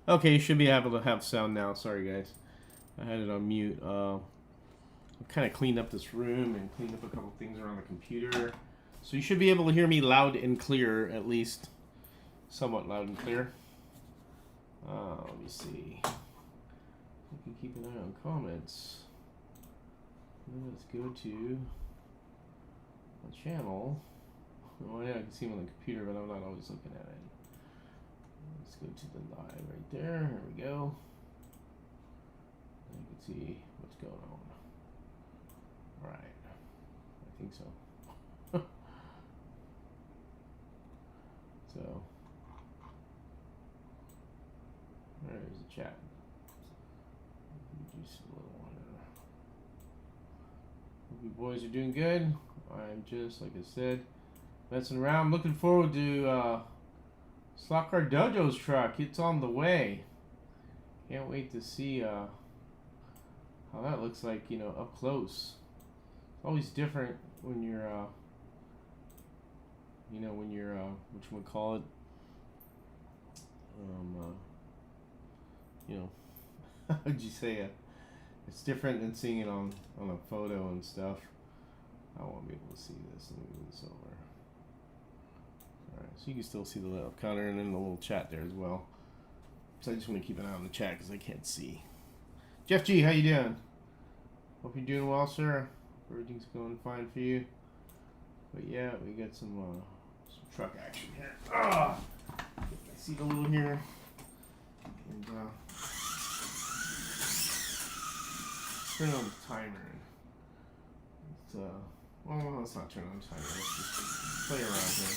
Okay, you should be able to have sound now. Sorry, guys. I had it on mute. I've kind of cleaned up this room and cleaned up a couple things around the computer. So you should be able to hear me loud and clear, at least somewhat loud and clear. Let me see. We can keep an eye on comments. Let's go to the channel. Oh yeah, I can see them on the computer, but I'm not always looking at it. Let's go to the live right there. Here we go. You can see what's going on. All right. I think so. So, there's the chat. Just a little one. Hope you boys are doing good. I'm just, like I said, messing around. Looking forward to Slot Car Dojo's truck. It's on the way. Can't wait to see how that looks like, you know, up close. It's always different when you're, you know, when you're, whatchamacallit, you know, how'd you say it? It's different than seeing it on a photo and stuff. I won't be able to see this. Let me move this over. Alright, so you can still see the little counter and then the little chat there as well. So I just want to keep an eye on the chat because I can't see. Jeff G, how you doing? Hope you're doing well, sir. Everything's going fine for you. But yeah, we got some truck action here. Ah, get my seat a little here. And turn on the timer. It's well, let's not turn on the timer. Let's just play around here.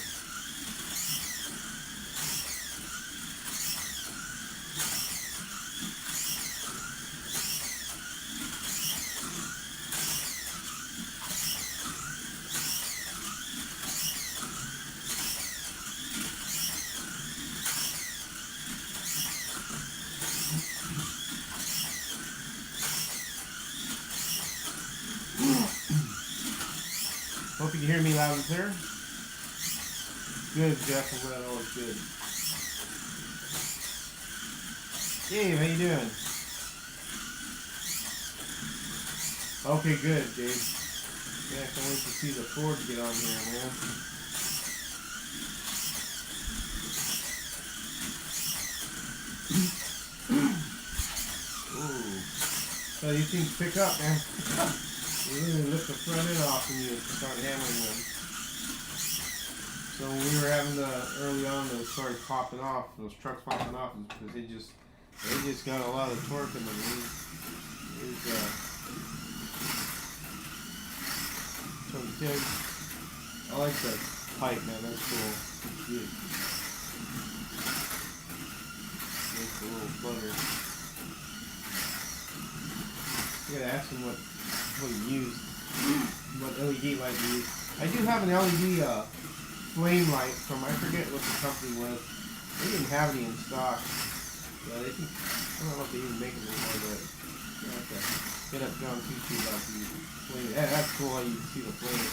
Hope you can hear me loud and clear. Good, Jeff. I'm glad all is good. Dave, how you doing? Okay, good, Dave. Yeah, I can't wait to see the Ford get on here, man. Ooh. So these things pick up, man. You really lift the front end off and you start hammering them. So when we were having early on, those started popping off, those trucks popping off, because they just got a lot of torque in them. I like that pipe, man. That's cool. It's good. Makes a little flutter. You gotta ask him what he used, what LED light he used. I do have an LED flame light from, I forget what the company was. They didn't have any in stock. Yeah, I don't know if they even make them anymore, but you have to hit up John Tucci about the flame. Yeah, that's cool how you can see the flame.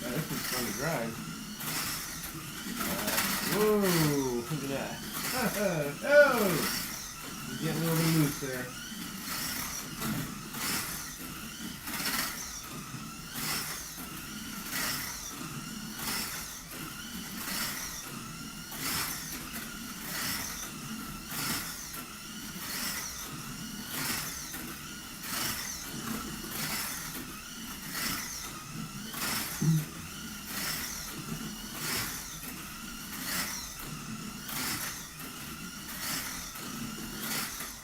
Yeah, this is fun to drive. Whoa, look at that. Oh! You're getting a little bit loose there.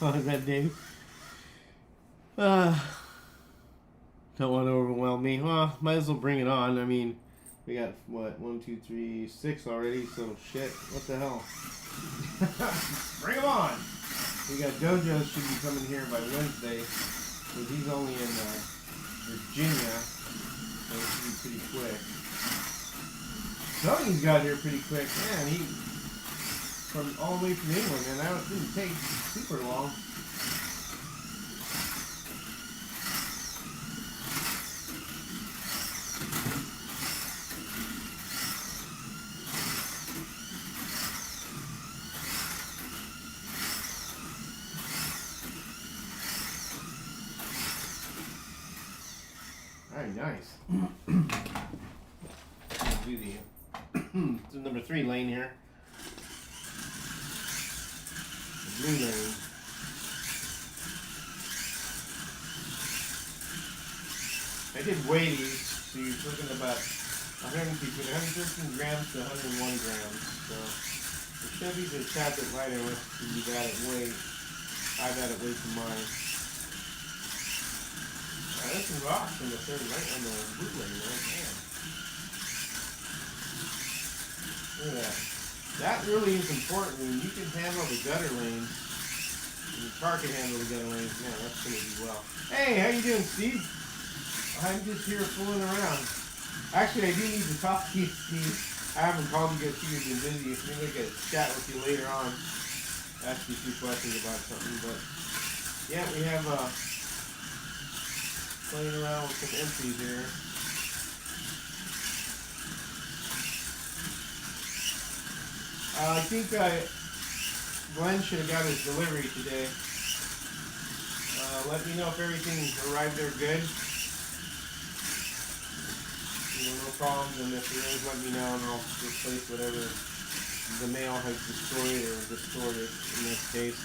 Oh, that Dave. Don't want to overwhelm me. Well, might as well bring it on. I mean, we got, what, 1, 2, 3, 6 already, so shit. What the hell? Bring him on! We got Dojo should be coming here by Wednesday, because he's only in Virginia, so it should be pretty quick. Tony's got here pretty quick. Man, he, from all the way from England, and that didn't take super long. Very nice. Do the number 3 lane here. The blue lane. I did weigh these, so you're looking about 113 grams to 101 grams. So the Chevys are a tad bit lighter unless you got it weight. I've had it weight to mine. There's some rocks on the third right on the blue lane, right? Man. Look at that. That really is important. When you can handle the gutter lanes, and your car can handle the gutter lanes, yeah, that's going to do well. Hey, how you doing, Steve? I'm just here fooling around. Actually, I do need to talk to you, Steve. I haven't called you guys. You've been busy. Maybe I could chat with you later on. Ask you a few questions about something. But yeah, we have playing around with some empties here. I think Glenn should have got his delivery today. Let me know if everything arrived there good. No problems, and if there is, let me know, and I'll replace whatever the mail has destroyed or distorted in this case.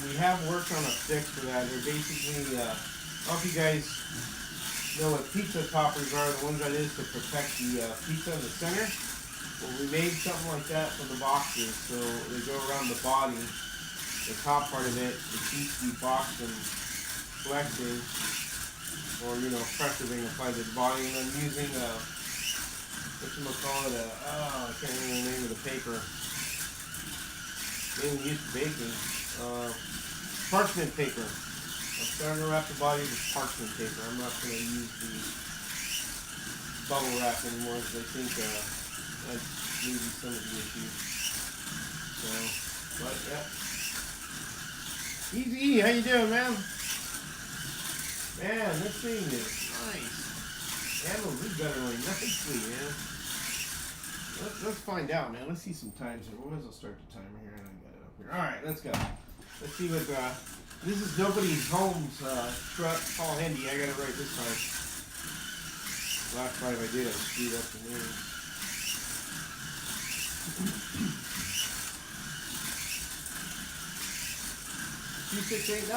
We have worked on a fix for that. They're basically, I don't know if you guys know what pizza toppers are, the ones that is to protect the pizza in the center. Well, we made something like that for the boxes, so they go around the body, the top part of it, to keep the box from flexing, or, pressure being applied to the body. And I'm using, whatchamacallit, I can't remember the name of the paper. Mainly used for baking. Parchment paper. I'm starting to wrap the body with parchment paper. I'm not going to use the bubble wrap anymore because I think that's maybe some of the issues. So, but yeah. Easy, how you doing, man? Man, this thing is nice. Handles this gutter really nicely, man. Let's find out, man. Let's see some times here. What is I'll start the timer here? And I got it up here. All right, let's go. Let's see what. This is Nobody's Home's truck. Paul Hendy. I got it right this time. Last time I did, I screwed up the name. 2689.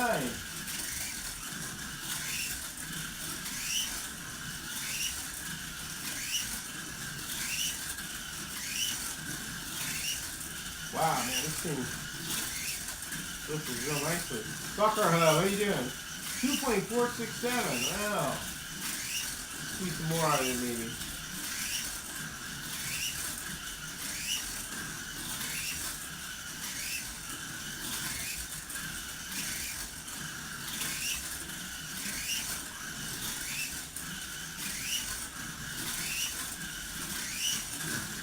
Wow, man, this is real nicely. Soccer Hub, how you doing? 2.467. Wow. Squeeze some more out of it, maybe.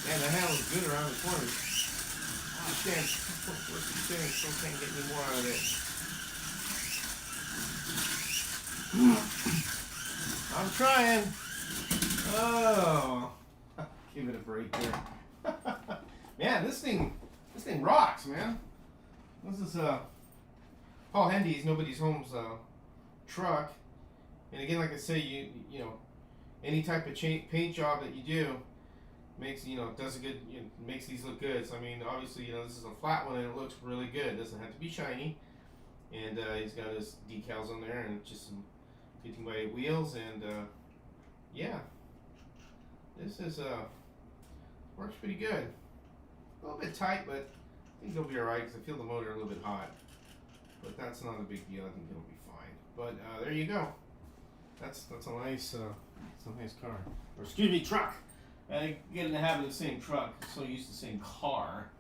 Man, the handle's good around the corners. Oh, damn. 2.467. Still can't get any more out of it. I'm trying. Oh. Give it a break there. Man, this thing rocks, man. This is Paul Hendy's Nobody's Home's truck. And again, like I say, you know, any type of paint job that you do makes, does a good, makes these look good. So I mean, obviously, this is a flat one and it looks really good. It doesn't have to be shiny. And he's got his decals on there and just some 15x8 wheels, and yeah, this is works pretty good. A little bit tight, but I think it'll be alright because I feel the motor a little bit hot. But that's not a big deal. I think it'll be fine. But there you go. That's a nice car. Or excuse me, truck. I get in the habit of saying truck. I'm so used to saying car.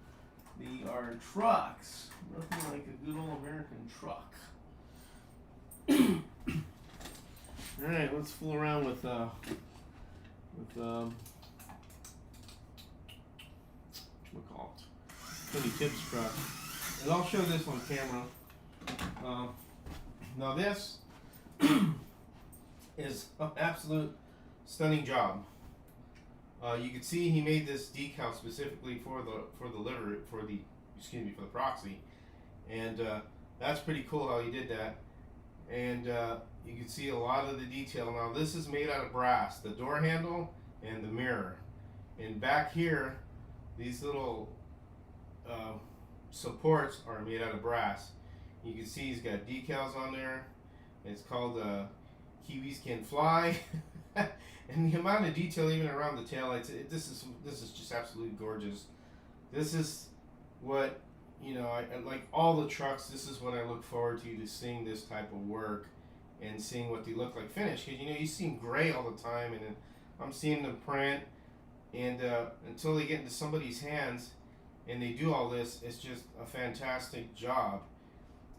They are trucks. Nothing like a good old American truck. All right, let's fool around with whatchamacallit, Cody Tips truck. And I'll show this on camera. Now this is an absolute stunning job. You can see he made this decal specifically for the livery, for the proxy, and that's pretty cool how he did that. and you can see a lot of the detail. Now this is made out of brass, the door handle and the mirror. And back here, these little supports are made out of brass. You can see he's got decals on there. It's called Kiwis Can Fly. And the amount of detail even around the taillights, this is just absolutely gorgeous. This is what, you know, I like all the trucks. This is what I look forward to seeing this type of work and seeing what they look like finished. Because, you know, you see them gray all the time, and then I'm seeing them print, and until they get into somebody's hands and they do all this, it's just a fantastic job.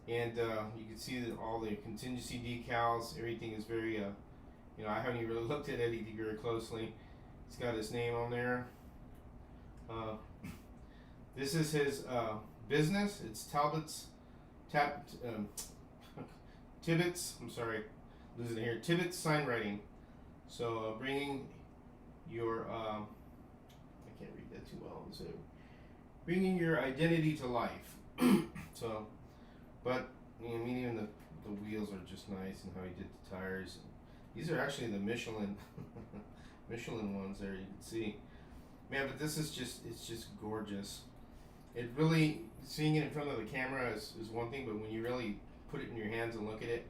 And you can see that all the contingency decals, everything is very, you know, I haven't even really looked at anything very closely. He's got his name on there. This is his business. It's Tibbetts. I'm sorry, losing it here. Tibbetts Signwriting. So bringing your, I can't read that too well. So bringing your identity to life. So, but you know, I mean, even the wheels are just nice, and how he did the tires. These are actually the Michelin Michelin ones there. You can see, man. But this is just, it's just gorgeous. It really, seeing it in front of the camera is one thing, but when you really put it in your hands and look at it,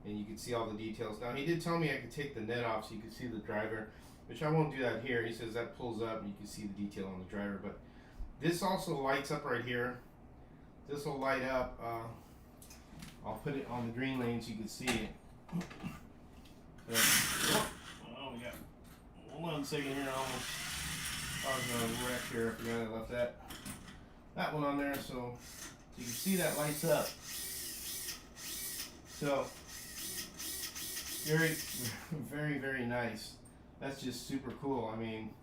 and you can see all the details. Now, he did tell me I could take the net off so you could see the driver, which I won't do that here. He says that pulls up and you can see the detail on the driver. But this also lights up right here. This will light up. I'll put it on the green lane so you can see it. Oh, we got, hold on a second here. I was going to wreck here. I forgot I left that one on there, so you can see that lights up. So very, very, very nice. That's just super cool. I mean,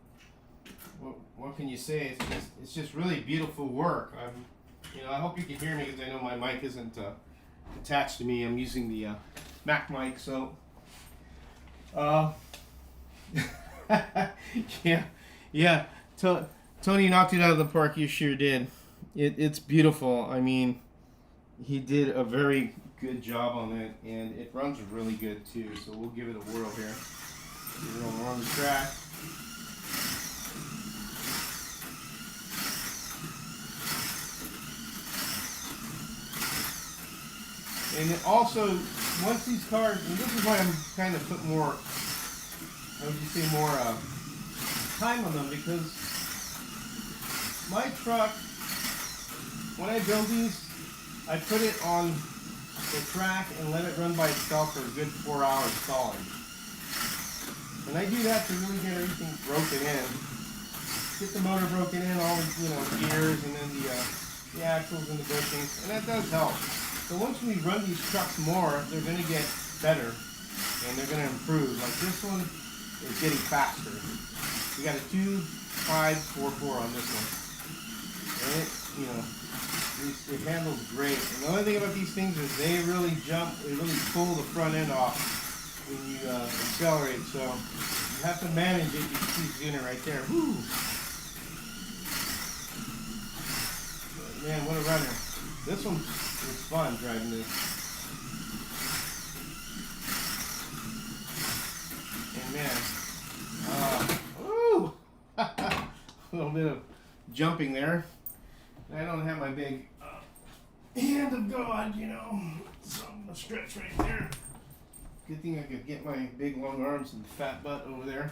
what can you say? It's just really beautiful work. You know, I hope you can hear me because I know my mic isn't attached to me. I'm using the Mac mic, so yeah. Tony knocked it out of the park. You sure did. It's beautiful. I mean, he did a very good job on it, and it runs really good too. So we'll give it a whirl here. We're going on the track. And it also, once these cars, and this is why I'm kind of put more, how would you say, more time on them, because my truck, when I build these, I put it on the track and let it run by itself for a good 4 hours solid. And I do that to really get everything broken in. Get the motor broken in, all the, you know, gears, and then the axles and the bushings, and that does help. So once we run these trucks more, they're going to get better, and they're going to improve. Like this one is getting faster. We got a 2.544 on this one. And it, you know, it handles great. And the only thing about these things is they really pull the front end off when you accelerate. So you have to manage it. You can see the unit right there. Woo! But man, what a runner. This one was fun driving this. And man, a little bit of jumping there. I don't have my big hand of God, you know, so I'm going to stretch right there. Good thing I could get my big long arms and fat butt over there.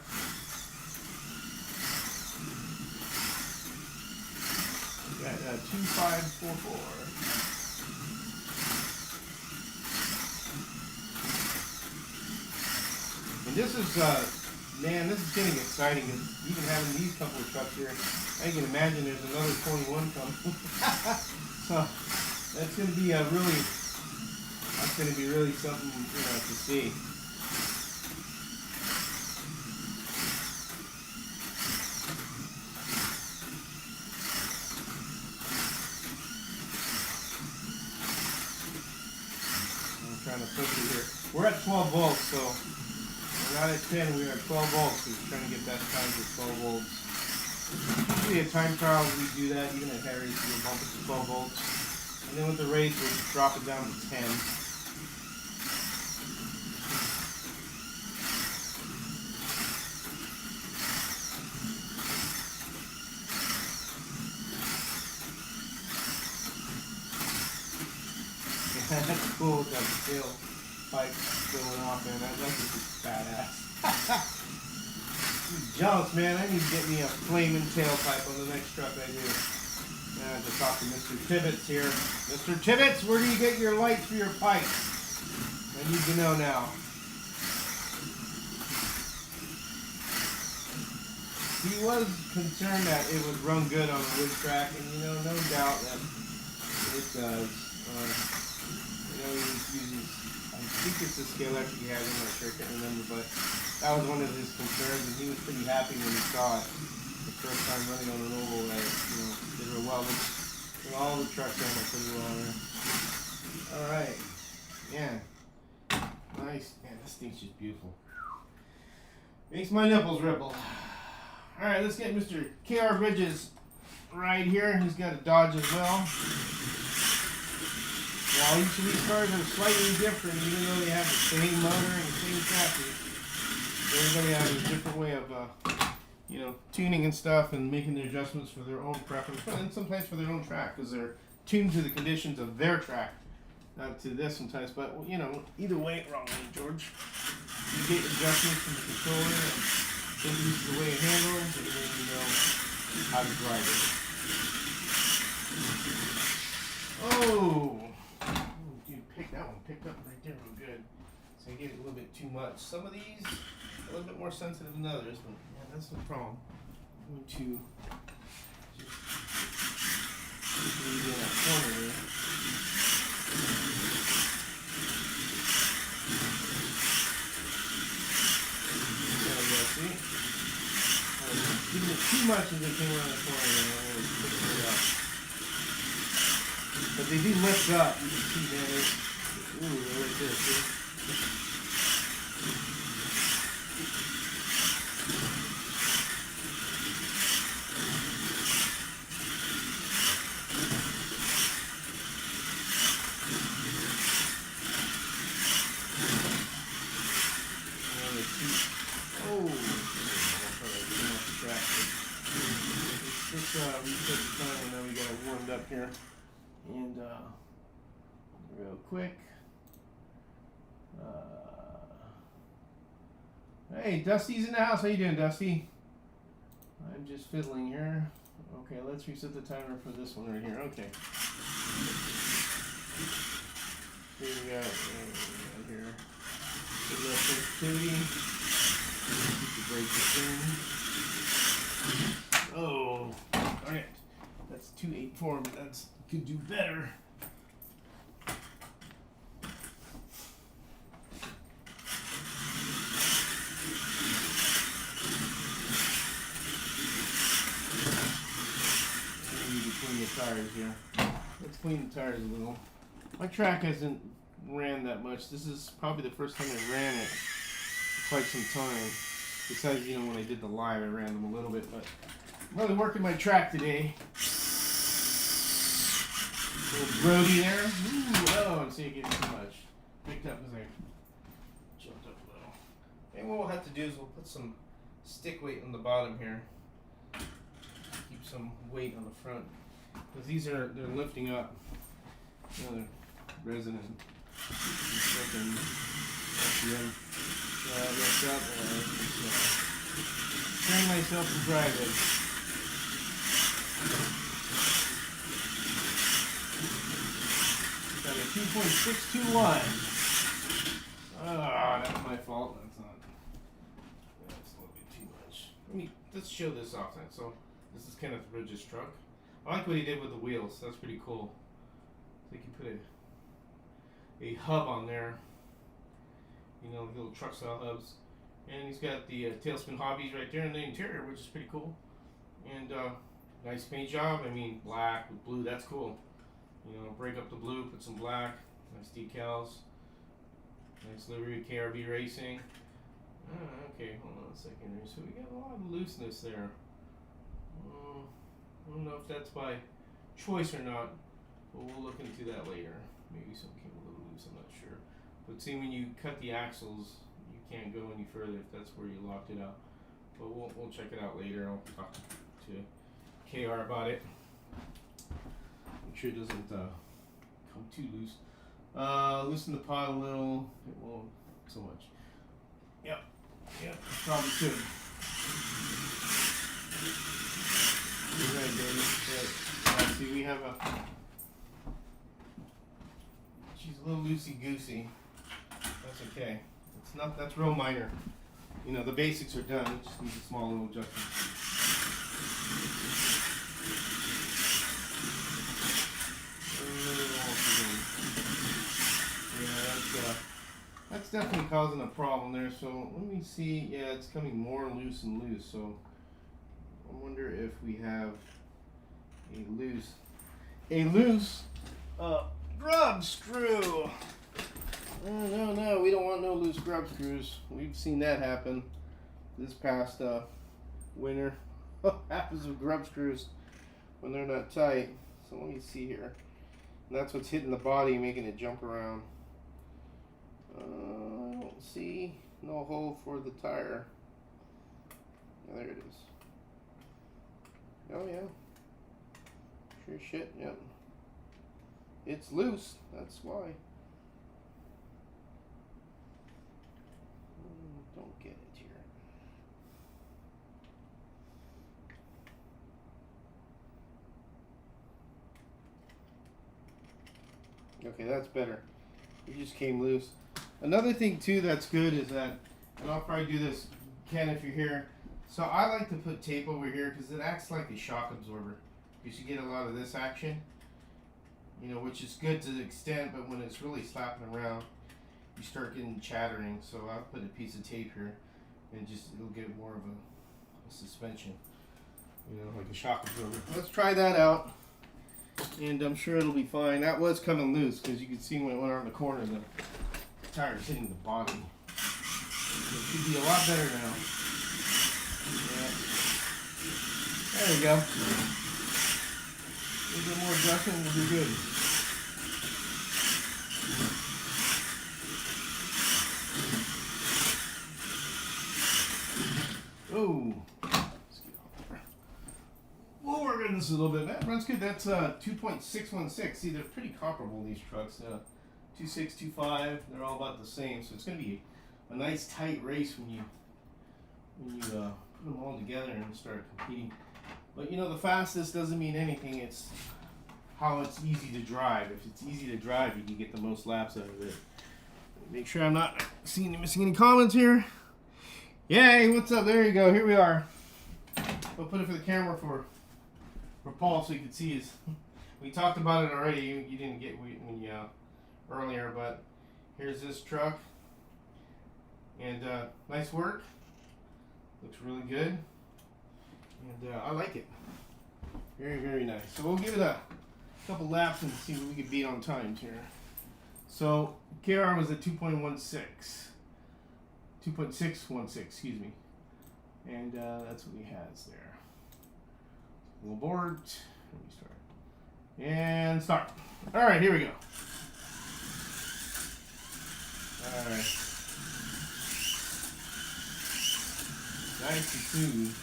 Got 2544. And this is, man, this is getting exciting. Even having these couple of trucks here, I can imagine there's another 21 coming. So that's going to be really something, you know, to see. I'm trying to push it here. We're at 12 volts, so we're not at 10. We're at 12 volts. We're trying to get that time to 12 volts. Usually at time trials we do that. Even at Harry's we'll bump it to 12 volts. And then with the race we'll drop it down to 10. That's cool with that tail pipe going off, man. That's just badass. I'm jealous, man. I need to get me a flaming tailpipe on the next truck I do. I have to talk to Mr. Tibbetts here. Mr. Tibbetts, where do you get your lights for your pipes? I need to know now. He was concerned that it would run good on a wood track, and no doubt that it does. He uses, I think it's the Scalextric he has, I'm not sure, I can't remember, but that was one of his concerns, and he was pretty happy when he saw it the first time running on an oval that did real well. All the trucks ran it pretty well there. Alright. Yeah. Nice. Man, this thing's just beautiful. Makes my nipples ripple. Alright, let's get Mr. KR Bridges right here. He's got a Dodge as well. While each of these cars are slightly different, even though they have the same motor and the same chassis, everybody has a different way of tuning and stuff and making their adjustments for their own preference, and sometimes for their own track, because they're tuned to the conditions of their track, not to this sometimes. But either way, wrong way, George. You get adjustments from the controller and get used to the way it handles, and then you know how to drive it. Oh, dude, that one picked up right there real good. So I gave it a little bit too much. Some of these a little bit more sensitive than others, but yeah, that's the problem. I'm going to just put these in that corner there. There we go, see? I was giving it too much as it came around the corner there, and I was picking it up. But they do lift up. You can see that. Ooh, right there, see? Reset the time, and now we got it warmed up here. And real quick. Hey, Dusty's in the house. How you doing, Dusty? I'm just fiddling here. Okay, let's reset the timer for this one right here. Okay. Here we go. Right here. Good little sensitivity. Keep the brake in. Oh, darn it. That's 284, but that's could do better. Clean the tires here. Let's clean the tires a little. My track hasn't ran that much. This is probably the first time I ran it for quite some time. Besides, when I did the live, I ran them a little bit, but I'm really working my track today. Little Brody there. Ooh, oh, see, it getting too much. Picked up as I jumped up a little. And what we'll have to do is we'll put some stick weight on the bottom here. Keep some weight on the front. Because they're lifting up. They're resonant. Lifting up. Train myself to drive it. Got a 2.621. That's my fault. That's a little bit too much. Let's show this off then. So this is Kenneth Bridges' truck. I like what he did with the wheels. That's pretty cool. So you can put a hub on there. Little truck style hubs. And he's got the Tailspin Hobbies right there in the interior, which is pretty cool. And nice paint job. Black with blue. That's cool. Break up the blue, put some black. Nice decals. Nice livery, KRB Racing. Okay, hold on a second here. So we got a lot of looseness there. I don't know if that's by choice or not, but we'll look into that later. Maybe some came a little loose, I'm not sure. But see, when you cut the axles, you can't go any further if that's where you locked it out. But we'll check it out later. I'll talk to KR about it. Make sure it doesn't come too loose. Loosen the pot a little. It won't so much. Yep. Yep. Probably should. You're right, baby. Right. See, we have a. She's a little loosey goosey. That's okay. It's not. That's real minor. You know, the basics are done. Just need a small little adjustment. Yeah, that's definitely causing a problem there. So let me see. Yeah, it's coming more loose and loose. So I wonder if we have a loose grub screw. No, we don't want no loose grub screws. We've seen that happen this past winter. What happens with grub screws when they're not tight? So let me see here. And that's what's hitting the body, making it jump around. I don't see no hole for the tire. Yeah, there it is. Oh yeah. Sure shit, yep. It's loose, that's why. Don't get it here. Okay, that's better. It just came loose. Another thing too that's good is that, and I'll probably do this, Ken, if you're here. So I like to put tape over here because it acts like a shock absorber. Because you get a lot of this action, you know, which is good to the extent, but when it's really slapping around, you start getting chattering. So I'll put a piece of tape here, and it'll get more of a suspension, you know, like a shock absorber. Let's try that out, and I'm sure it'll be fine. That was coming loose because you could see when it went around the corner, the tire's hitting the body. So it should be a lot better now. Yeah. There we go. A little bit more adjustment will be good. Oh, let's get off there. We'll work on this a little bit. That runs good. That's 2.616. See, they're pretty comparable, these trucks. 2.6, 2.5. They're all about the same. So it's going to be a nice tight race when you put them all together and start competing. But you know, the fastest doesn't mean anything. It's how it's easy to drive. If it's easy to drive, you can get the most laps out of it. Make sure I'm not missing any comments here. Yay, what's up? There you go. Here we are. I'll put it for the camera for Paul so you can see his. We talked about it already. You didn't get earlier, but here's this truck. And nice work. Looks really good. And I like it. Very, very nice. So we'll give it a couple laps and see what we can beat on times here. So KR was at 2.16. 2.616, excuse me. And that's what he has there. We'll abort. Let me start. And start. Alright, here we go. Alright. Nice and smooth.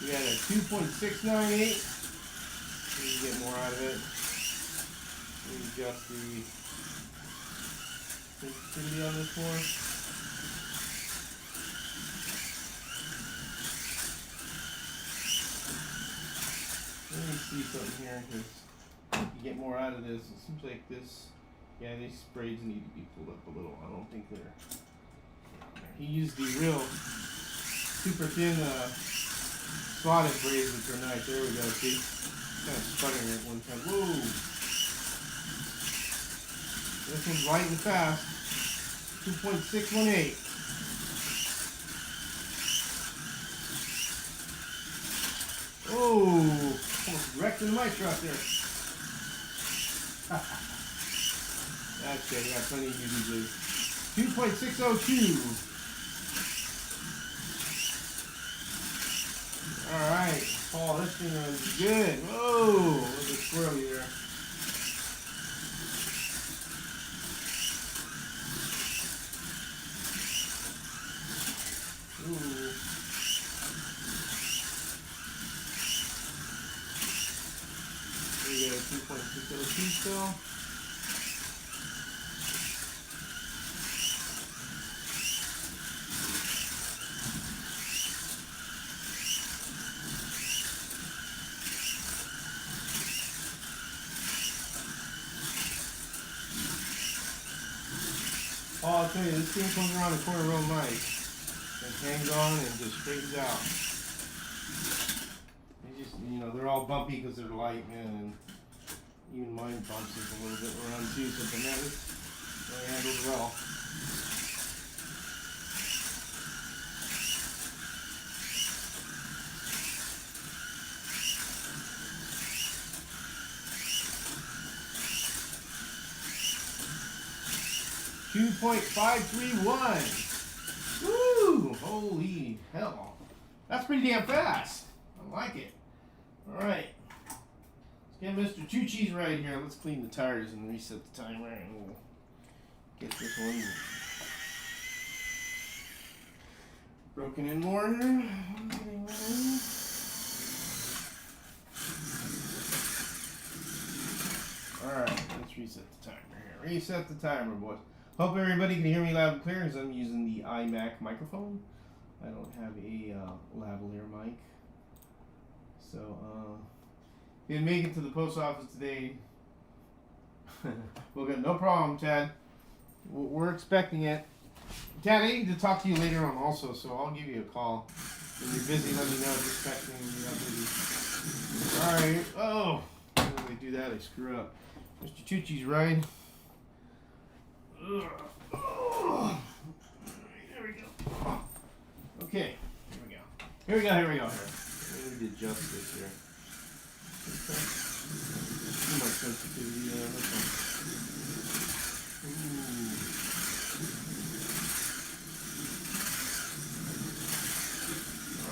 We got a 2.698. You can get more out of it. Adjust the sensitivity on this one. Let me see something here, because you get more out of this. It seems like this, yeah, these sprays need to be pulled up a little. I don't think they're. He used the real super thin slotted braids, which are nice. There we go. See, kind of sputtering at one time. Whoa! This one's light and fast. 2.618. Oh, almost wrecked in my truck there. That's good. We got plenty of UV blue. 2.602. All right, Paul, this thing is good. Whoa, look at the squirrely there. Ooh. still. Oh, I'll tell you, this thing comes around the corner real nice. It hangs on and just straightens out. They just, you know, they're all bumpy because they're light, man, and even mine bumps us a little bit around too, so the net is really handled well. .531. Woo! Holy hell. That's pretty damn fast. I like it. Alright. Let's get Mr. Two Cheese right here. Let's clean the tires and reset the timer and we'll get this one broken in mortar. Alright, let's reset the timer here. Reset the timer, boys. Hope everybody can hear me loud and clear as I'm using the iMac microphone. I don't have a lavalier mic. So, didn't make it to the post office today. We'll get no problem, Chad. We're expecting it. Chad, I need to talk to you later on also, so I'll give you a call. When you're busy, let me know. Just text me when you're not busy. Alright. Oh! When they do that, I screw up. Mr. Tucci's right. Oh. There we go. Okay. Here we go. Here we go. We need to adjust this here. Too much sensitivity there.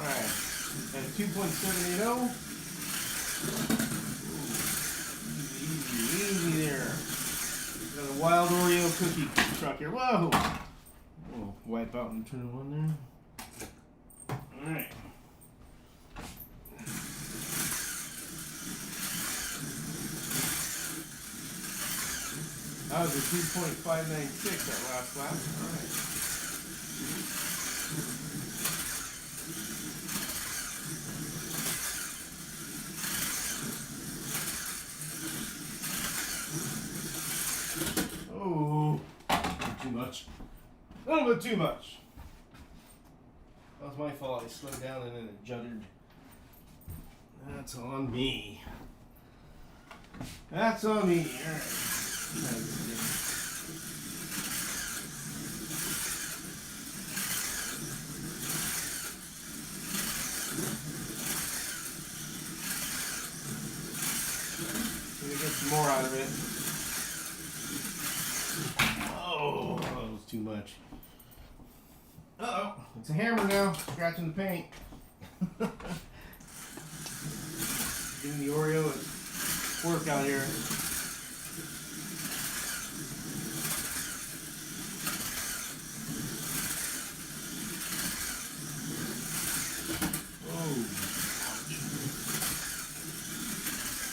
Alright. And 2.780. Easy there. Got a wild Oreo cookie truck here. Whoa! We'll wipe out and turn one there. Alright. That was a 2.596 that last lap. Alright. A little bit too much. That was my fault. I slowed down and then it juddered. That's on me. That's on me. Alright. Let me get some more out of it. Oh, that was too much. Uh-oh, it's a hammer now, scratching the paint. Giving the Oreo its work out here. Oh, ouch.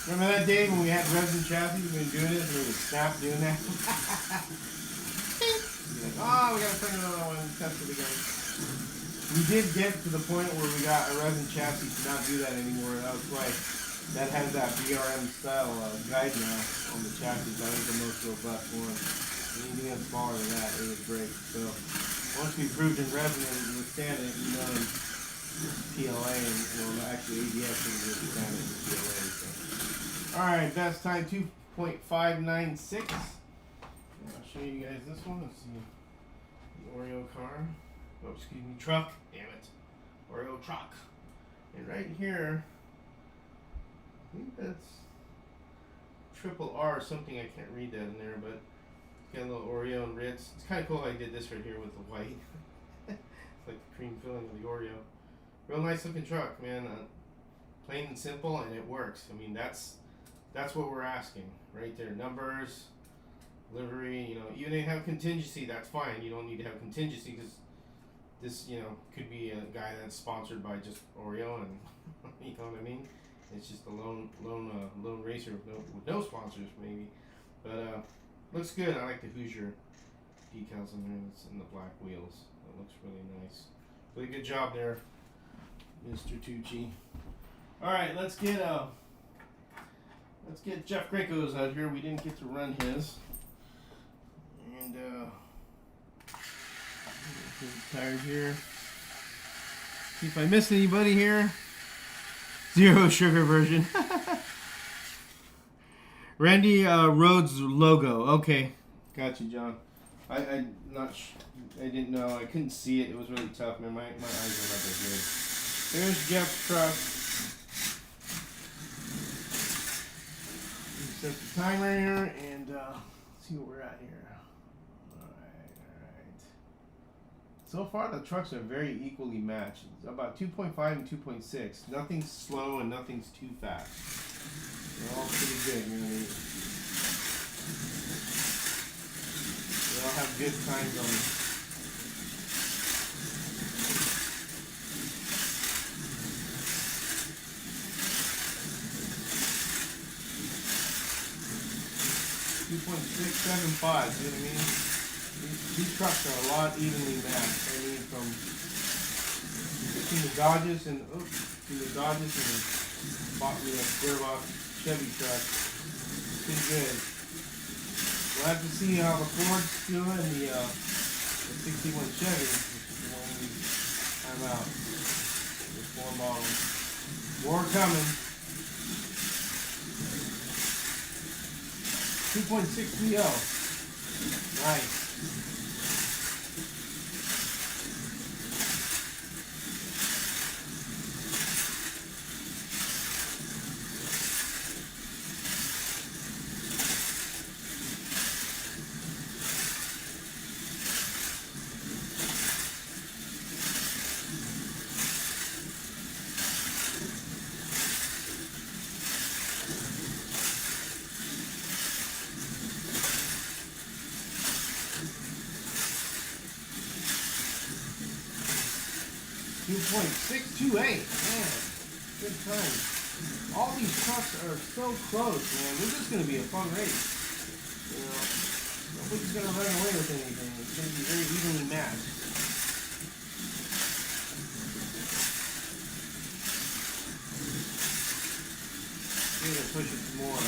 Remember that day when we had resin chassis, we were doing it, and we would snap doing that? Like, oh, we gotta print another one and test it again. We did get to the point where we got a resin chassis to not do that anymore. That was why that has that BRM style guide now on the chassis. That was the most robust one. Anything else smaller than that, it would break. So once we proved in resin it would withstand it, you know, in PLA and actually ABS would withstand it in PLA. So. All right, best time 2.596. I'll show you guys this one. It's the Oreo car. Oh, excuse me, truck. Damn it. Oreo truck. And right here, I think that's triple R or something. I can't read that in there, but it's got a little Oreo and Ritz. It's kind of cool I did this right here with the white. It's like the cream filling of the Oreo. Real nice looking truck, man. Plain and simple, and it works. I mean, that's what we're asking right there. Numbers. Livery, you know, even if they have contingency, that's fine. You don't need to have contingency because this, you know, could be a guy that's sponsored by just Oreo, and you know what I mean. It's just a lone racer with no sponsors, maybe. But looks good. I like the Hoosier decals in there. It's in the black wheels. That looks really nice. Really good job there, Mr. Tucci. All right, let's get Jeff Greco's out here. We didn't get to run his, and tires here. See if I missed anybody here. Zero sugar version. Randy Rhodes logo. Okay, got you, John. I didn't know. I couldn't see it. It was really tough, man. My eyes are not that good. There's Jeff's truck. Set the timer here and see where we're at here. All right. So far, the trucks are very equally matched. It's about 2.5 and 2.6. Nothing's slow and nothing's too fast. They're all pretty good. They all have good times on them. .675, see what I mean? These trucks are a lot evenly matched. I mean, from the Dodges and bought me a square box Chevy truck. Pretty good. We'll have to see how the Ford's doing and the 61 Chevy, which is the one we have out. There's 4 models. More coming. 2.6 Nice. .628, man, good time. All these trucks are so close, man. This is going to be a fun race. You know, nobody's going to run away with anything. It's going to be very evenly matched. We're going to push it some more.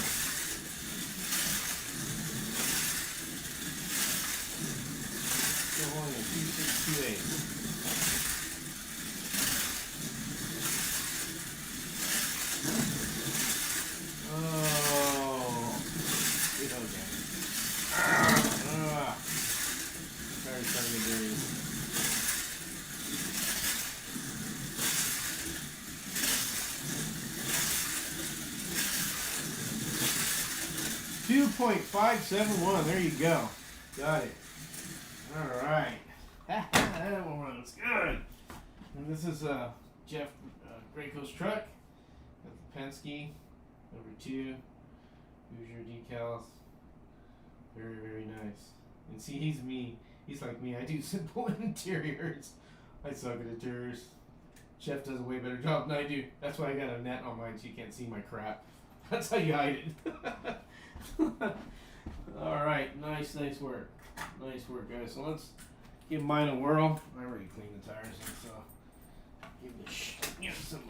Still holding a 2628. .571. There you go. Got it. All right. That one was good. And this is Jeff Greco's truck. Got the Penske number 2. Hoosier decals. Very, very nice. And see, he's me. He's like me. I do simple interiors. I suck at interiors. Jeff does a way better job than I do. That's why I got a net on mine so you can't see my crap. That's how you hide it. Alright, nice work. Nice work, guys. So let's give mine a whirl. I already cleaned the tires, so give some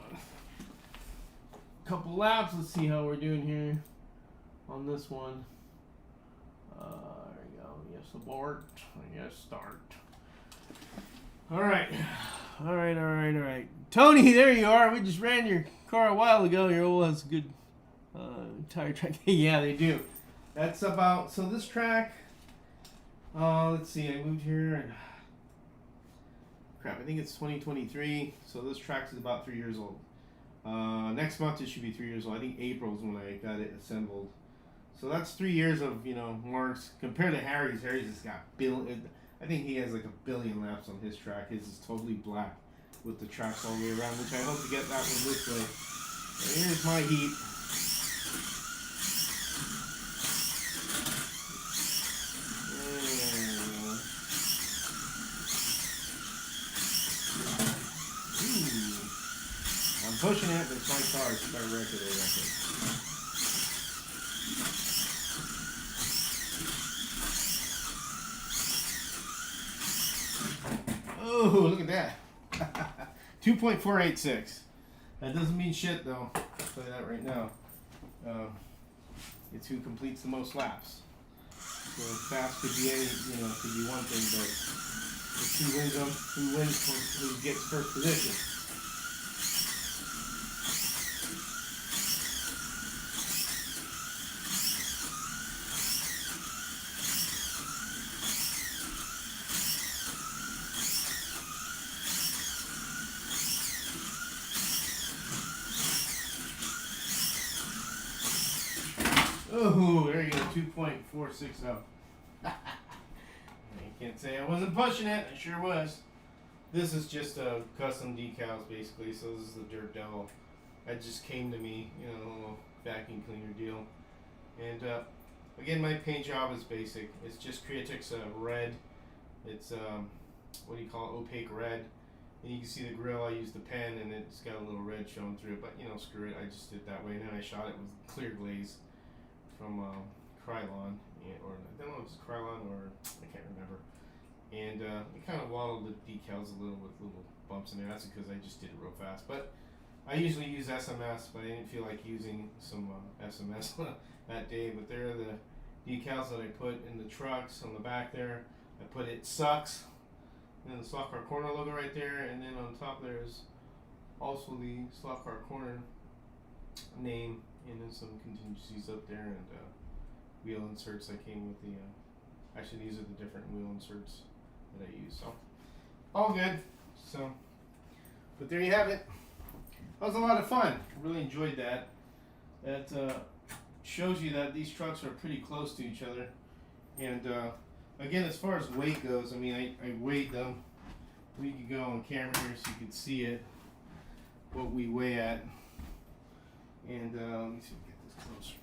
couple laps. Let's see how we're doing here on this one. There we go. Yes, abort. Yes, start. Alright. Tony, there you are. We just ran your car a while ago. Your old has a good tire track. Yeah, they do. That's about, so this track, let's see, I moved here and, crap, I think it's 2023, so this track is about 3 years old. Next month it should be 3 years old. I think April is when I got it assembled. So that's 3 years of, marks. Compared to Harry's has got I think he has like 1 billion laps on his track. His is totally black with the tracks all the way around, which I hope to get that one this way. So here's my heat. I'm pushing it, but it's my car. It's my record, I reckon. Oh, look at that. 2.486. That doesn't mean shit, though. I'll tell you that right now. It's who completes the most laps. So fast could be any, could be one thing, but it's who wins them, who gets first position. Oh, there you go, 2.460. I can't say I wasn't pushing it, I sure was. This is just custom decals basically, so this is the Dirt Devil. That just came to me, a little vacuum cleaner deal. And again, my paint job is basic. It's just Createx red. It's, what do you call it, opaque red. And you can see the grill, I used the pen and it's got a little red showing through it, but screw it, I just did it that way. And then I shot it with clear glaze from Krylon, or I don't know if it's Krylon or I can't remember. And it kind of waddled the decals a little with little bumps in there. That's because I just did it real fast. But I usually use SMS, but I didn't feel like using some SMS that day. But there are the decals that I put in the trucks on the back there. I put "It Sucks," and then the Slot Car Corner logo right there, and then on top there's also the Slot Car Corner name, and then some contingencies up there, and wheel inserts that came with the. Actually, these are the different wheel inserts that I use. So all good. So, but there you have it. That was a lot of fun. I really enjoyed that. That shows you that these trucks are pretty close to each other. And again, as far as weight goes, I mean, I weighed them. We could go on camera here so you can see it, what we weigh at. And let me see if we get this closer.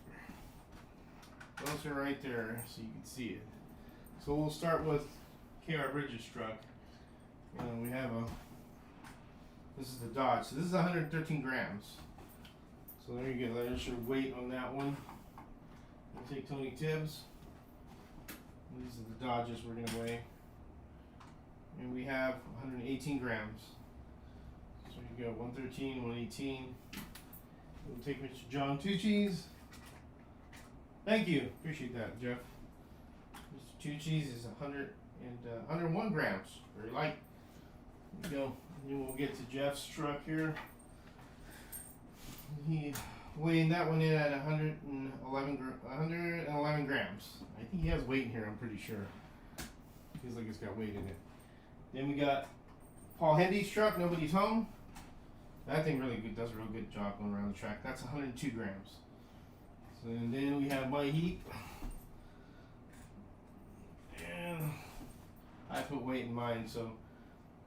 Closer right there so you can see it. So we'll start with KR Bridges' truck. We have this is the Dodge. So this is 113 grams. So there you go. There's your weight on that one. We'll take Tony Tibbs. These are the Dodges we're going to weigh. And we have 118 grams. So you go 113, 118. We'll take Mr. John Tucci's. Thank you. Appreciate that, Jeff. Mr. Tucci's is 101 grams. Very light. There you go. And then we'll get to Jeff's truck here. He weighing that one in at 111 grams. I think he has weight in here, I'm pretty sure. Feels like it's got weight in it. Then we got Paul Hendy's truck, Nobody's Home. That thing really does a real good job going around the track. That's 102 grams. So, and then we have My Heat. And I put weight in mine, so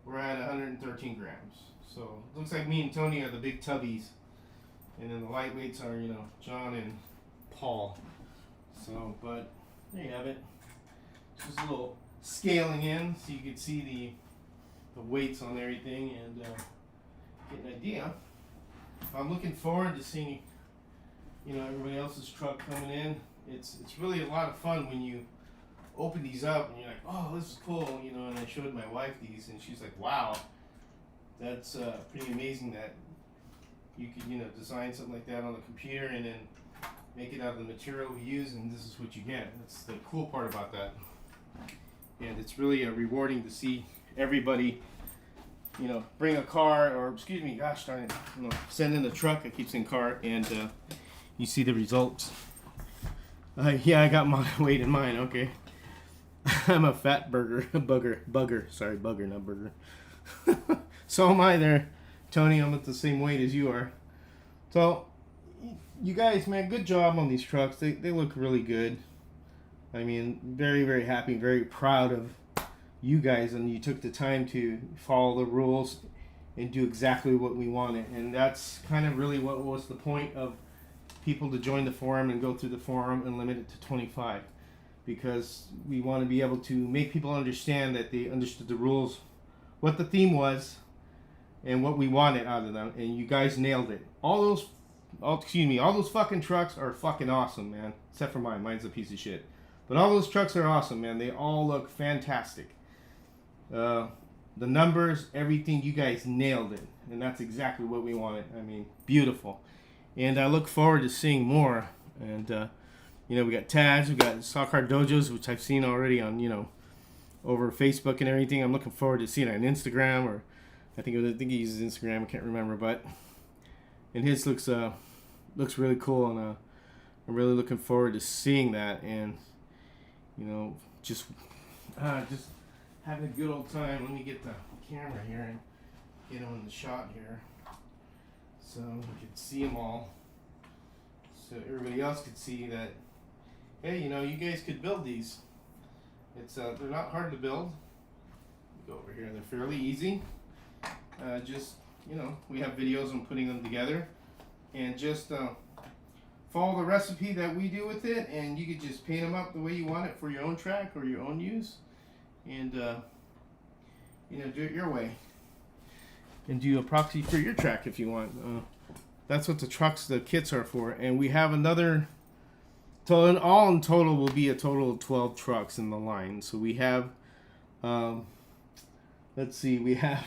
we're at 113 grams. So it looks like me and Tony are the big tubbies. And then the lightweights are, John and Paul. So, but there you have it. Just a little scaling in so you can see the weights on everything and get an idea. I'm looking forward to seeing, everybody else's truck coming in. It's really a lot of fun when you open these up and you're like, oh, this is cool, and I showed my wife these and she's like, wow, that's pretty amazing that you could, design something like that on the computer and then make it out of the material we use, and this is what you get. That's the cool part about that. And it's really rewarding to see everybody, bring a car, or excuse me, gosh darn it, send in a truck. I keep saying car, and you see the results. Yeah, I got my weight in mine. Okay, I'm a fat bugger. Sorry, bugger, not burger. So am I there. Tony, I'm at the same weight as you are. So, you guys, man, good job on these trucks. They look really good. I mean, very, very happy, very proud of you guys, and you took the time to follow the rules and do exactly what we wanted. And that's kind of really what was the point of people to join the forum and go through the forum and limit it to 25. Because we want to be able to make people understand that they understood the rules, what the theme was, and what we wanted out of them, and you guys nailed it. All those fucking trucks are fucking awesome, man. Except for mine. Mine's a piece of shit. But all those trucks are awesome, man. They all look fantastic. the numbers, everything, you guys nailed it. And that's exactly what we wanted. I mean, beautiful. And I look forward to seeing more. And, you know, we got tags, we got Stock Car Dojos, which I've seen already on, you know, over Facebook and everything. I'm looking forward to seeing it on Instagram, or I think he uses Instagram. I can't remember, but and his looks really cool, and I'm really looking forward to seeing that, and you know, just having a good old time. Let me get the camera here and get him in the shot here, so you can see them all, so everybody else could see that. Hey, you know, you guys could build these. It's they're not hard to build. Go over here. They're fairly easy. Just, you know, we have videos on putting them together, and just follow the recipe that we do with it, and you could just paint them up the way you want it for your own track or your own use, and you know, do it your way, and do a proxy for your track if you want. That's what the kits are for. And we have another. So in total will be a total of 12 trucks in the line. So we have, let's see, we have,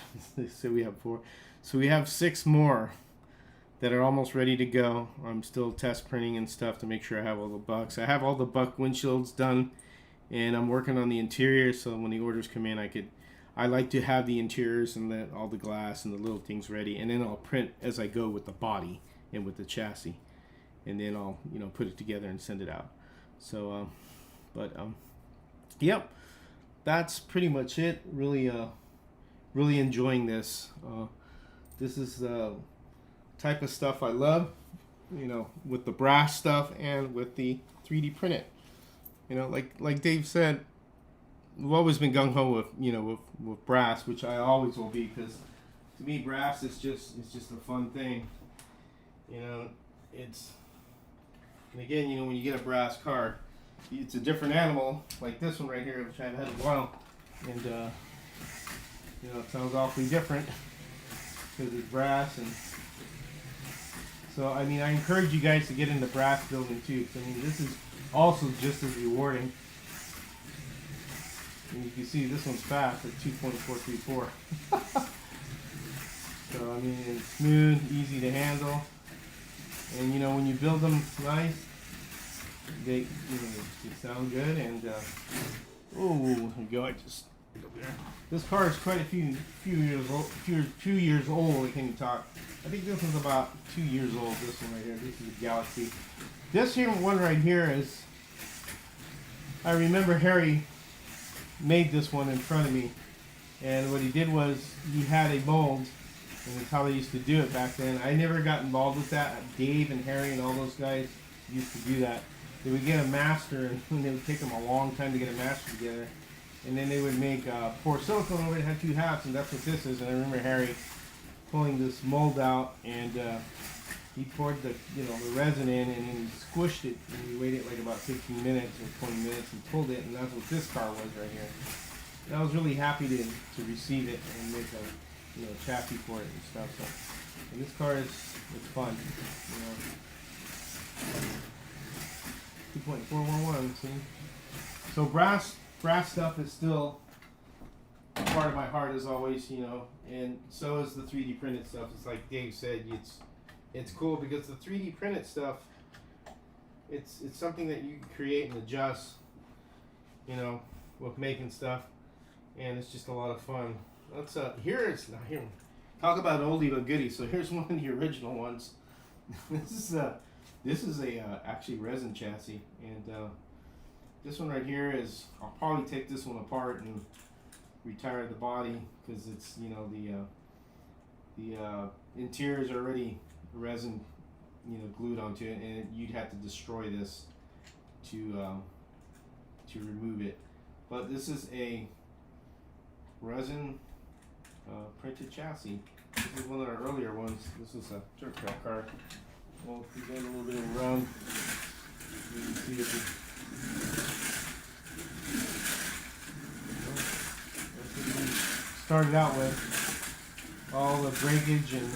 so we have 4. So we have 6 more that are almost ready to go. I'm still test printing and stuff to make sure I have all the bucks. I have all the buck windshields done, and I'm working on the interior, so when the orders come in, I like to have the interiors and all the glass and the little things ready, and then I'll print as I go with the body and with the chassis. And then I'll, you know, put it together and send it out. So, yep, that's pretty much it. Really, really enjoying this. This is the type of stuff I love, you know, with the brass stuff and with the 3D print it. You know, like Dave said, we've always been gung ho with, you know, with brass, which I always will be, because to me brass is just a fun thing. You know, and again, you know, when you get a brass car, it's a different animal, like this one right here, which I've had a while, and you know, it sounds awfully different because it's brass. And so, I mean, I encourage you guys to get into brass building too, because I mean, this is also just as rewarding. And you can see this one's fast at 2.434. So, I mean, it's smooth, easy to handle. And you know, when you build them nice, they sound good. And oh, here we go. I just over there. This car is quite a few years old. Can you talk? I think this one's about 2 years old. This one right here. This is a Galaxy. This here one right here is. I remember Harry made this one in front of me, and what he did was he had a mold. And that's how they used to do it back then. I never got involved with that. Dave and Harry and all those guys used to do that. They would get a master, and it would take them a long time to get a master together. And then they would make pour silicone over it, had 2 halves, and that's what this is. And I remember Harry pulling this mold out, and he poured the resin in, and he squished it, and he waited like about 15 minutes or 20 minutes and pulled it, and that's what this car was right here. And I was really happy to receive it and make a chassis for it and stuff. So, and this car it's fun. You know, 2.411. See, so brass stuff is still a part of my heart as always. You know, and so is the 3D printed stuff. It's like Dave said. It's cool because the 3D printed stuff. It's something that you can create and adjust. You know, with making stuff, and it's just a lot of fun. Let's here. Talk about oldie but goodie. So here's one of the original ones. This is a actually resin chassis, and this one right here is. I'll probably take this one apart and retire the body because it's the interior is already resin glued onto it, and you'd have to destroy this to remove it. But this is a resin printed chassis. This is one of our earlier ones. This is a dirt track car. Well, if we get a little bit of a run, you can see it. That's what we started out with. All the breakage and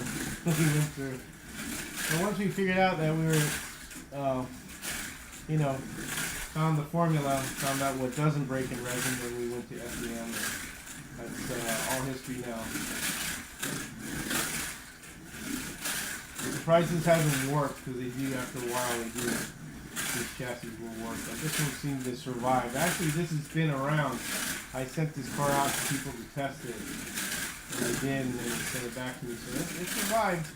we went through. And once we figured out that we were, found the formula, found out what doesn't break in resin, then we went to FDM. That's all history now. I'm surprised this hasn't warped, because they do after a while. They do. These chassis will work, but this one seemed to survive. Actually, this has been around. I sent this car out to people to test it, and they did, and then they sent it back to me. So it survived.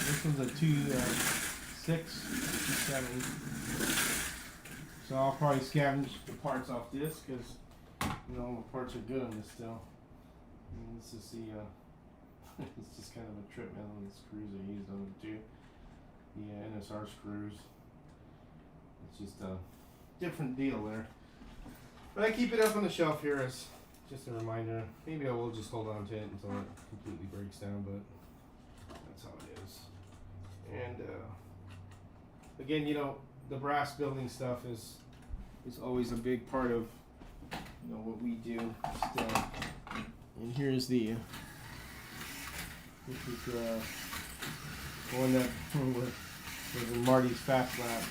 This one's a 2.6, 2.7. So I'll probably scavenge the parts off this, because you know the parts are good on this still. And this is the it's just kind of a trip man on the screws I used on it too. The NSR screws. It's just a different deal there. But I keep it up on the shelf here as just a reminder. Maybe I will just hold on to it until it completely breaks down, but that's how it is. And again, you know, the brass building stuff is always a big part of what we do still. And here's the this is one that was in Marty's Fast Lab.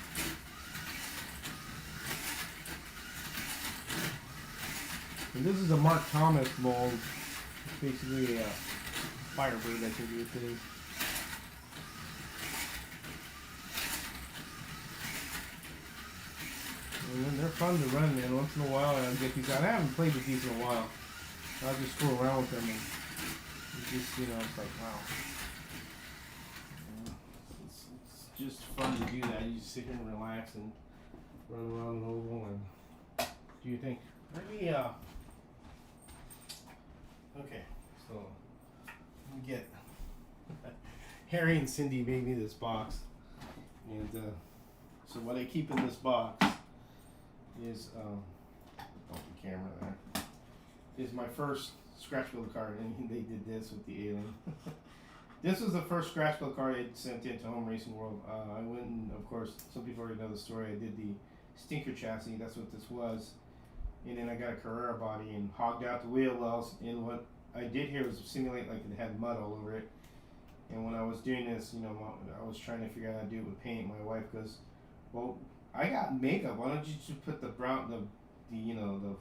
And this is a Mark Thomas mold. It's basically a Firebird, I think it is. And then they're fun to run, man. Once in a while I'll get these out. I haven't played with these in a while. I'll just screw around with them and it's just, it's like, wow. It's just fun to do that. You just sit here and relax and run around an oval and do your thing. Maybe, okay, so let me get Harry and Cindy made me this box. And so what I keep in this box is, the camera there, is my first scratch build card, and they did this with the alien. This was the first scratch build card I sent into Home Racing World. I went and, of course, some people already know the story. I did the Stinker chassis. That's what this was. And then I got a Carrera body and hogged out the wheel wells. And what I did here was simulate like it had mud all over it. And when I was doing this, I was trying to figure out how to do it with paint. My wife goes, "Well, I got makeup. Why don't you just put the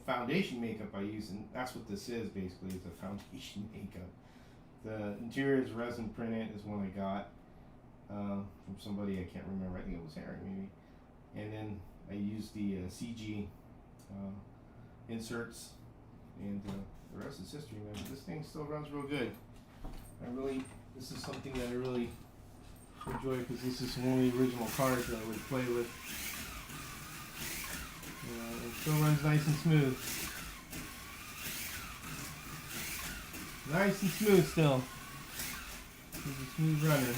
foundation makeup I use?" And that's what this is basically. It's a foundation makeup. The interior is resin printed. Is one I got from somebody I can't remember. I think it was Harry maybe. And then I used the CG inserts, and the rest is history, man. This thing still runs real good. This is something that I really enjoy because this is one of the original cars that I would play with. It still runs nice and smooth. Nice and smooth still. She's a smooth runner.